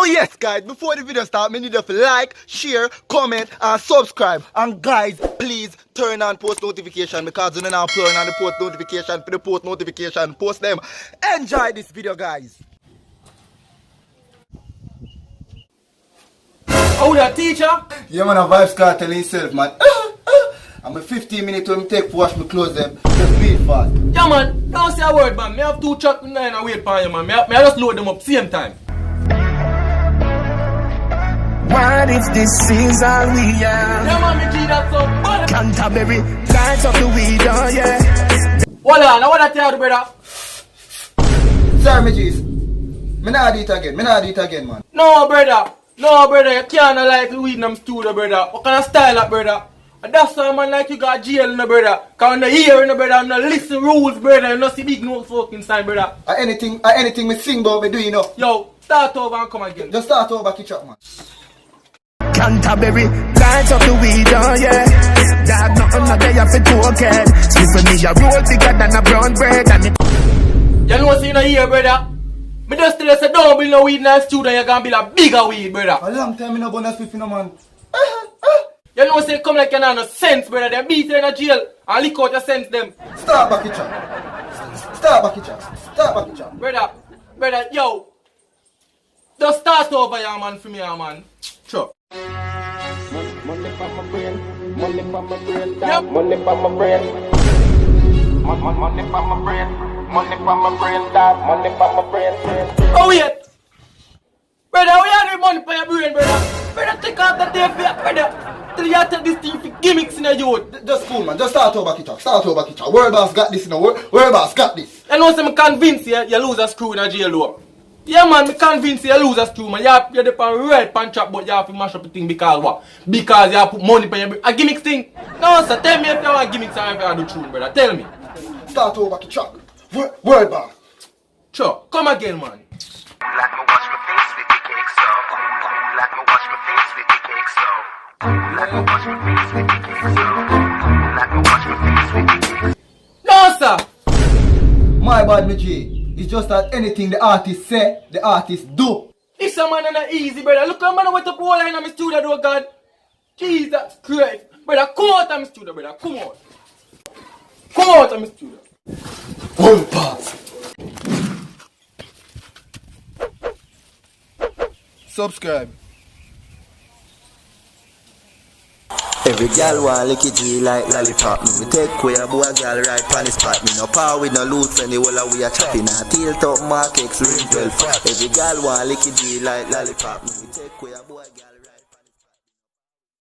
Oh yes guys, before the video start, me need you to like, share, comment and subscribe. And guys, please turn on post notification because you know now turn on the post notification for the post notification. Post them. Enjoy this video guys. Oh, that teacher? Yeah man, a Vybz Kartel himself man. I'm a 15 minutes when I take to wash my clothes them. Just beat fast. Yeah man, don't say a word man. Me have 2 trucks and I wait for you man. Me I just load them up same time. What if this is all we are? Yeah man, me G that so bad. Canterbury, lights up the weed, oh yeah. Hold on, now what I tell you brother? Sorry me G's. Me not do it again man. No brother, you can't like the weed in them studio brother. What kind of style that brother? And that's why man like you got jail in the brother. Cause I'm not hear in the brother, I'm not listen fucking brother. You not see big no fucking sign brother. Anything me sing about me do you know. Yo, start over and come again. Just start over catch up man. Canterbury, lights up the weed, oh yeah. Dad, nothing not there for token. Sleep for me, a roll bigger than a brown bread. And it You know see you not here brother. Me just tell you say don't build no weed in the studio, you're gonna build a bigger weed brother. A long time me no bonus spiffy no man. You know say come like you know no sense brother. They beat you in a jail and lick out your sense them. Start back it up. Start back it up. Brother, yo. Just start over ya man for me ya man. Sure. Money for my brain, money for my brain, Yep. money for my brain. Money for my brain, money for my brain, dad, money for my brain. Oh yet. Brother, we have the money for your brain, brother. Brother, take out the day for your brother. Till you take this thing for gimmicks in the youth. Just cool man, just start over catch up. World boss got this you know, world boss got this. You know say me convince you, you lose a screw in a jail door. Yeah man, me convince you lose a screw man. You're the pan red pan trap but you have to mash up the thing because what? Because you have put money for your brain. A gimmicks thing? No sir, tell me if you want gimmicks or if you want to do true brother. Tell me. Start over catch up. World boss. Sure, come again man. Like me wash my face with the cake so. Like me wash my face with the cake so. Like me wash my face with the cake so. Like me wash my face with the cake. No sir. My bad me G. It's just that anything the artist say, the artist do. It's a man not easy brother. Look at man went up all line of my studio though God. Jesus Christ. Brother, come out of my studio brother. Come out. Come out of my studio. World boss. Subscribe. Every gal want lick it G like lollipop. Me take away a boy gal right on the spot. Me no power with no loot any whole we a chopping. A tilt up mark X ring 12. Every gal want lick it G like lollipop. Me take away a boy gal.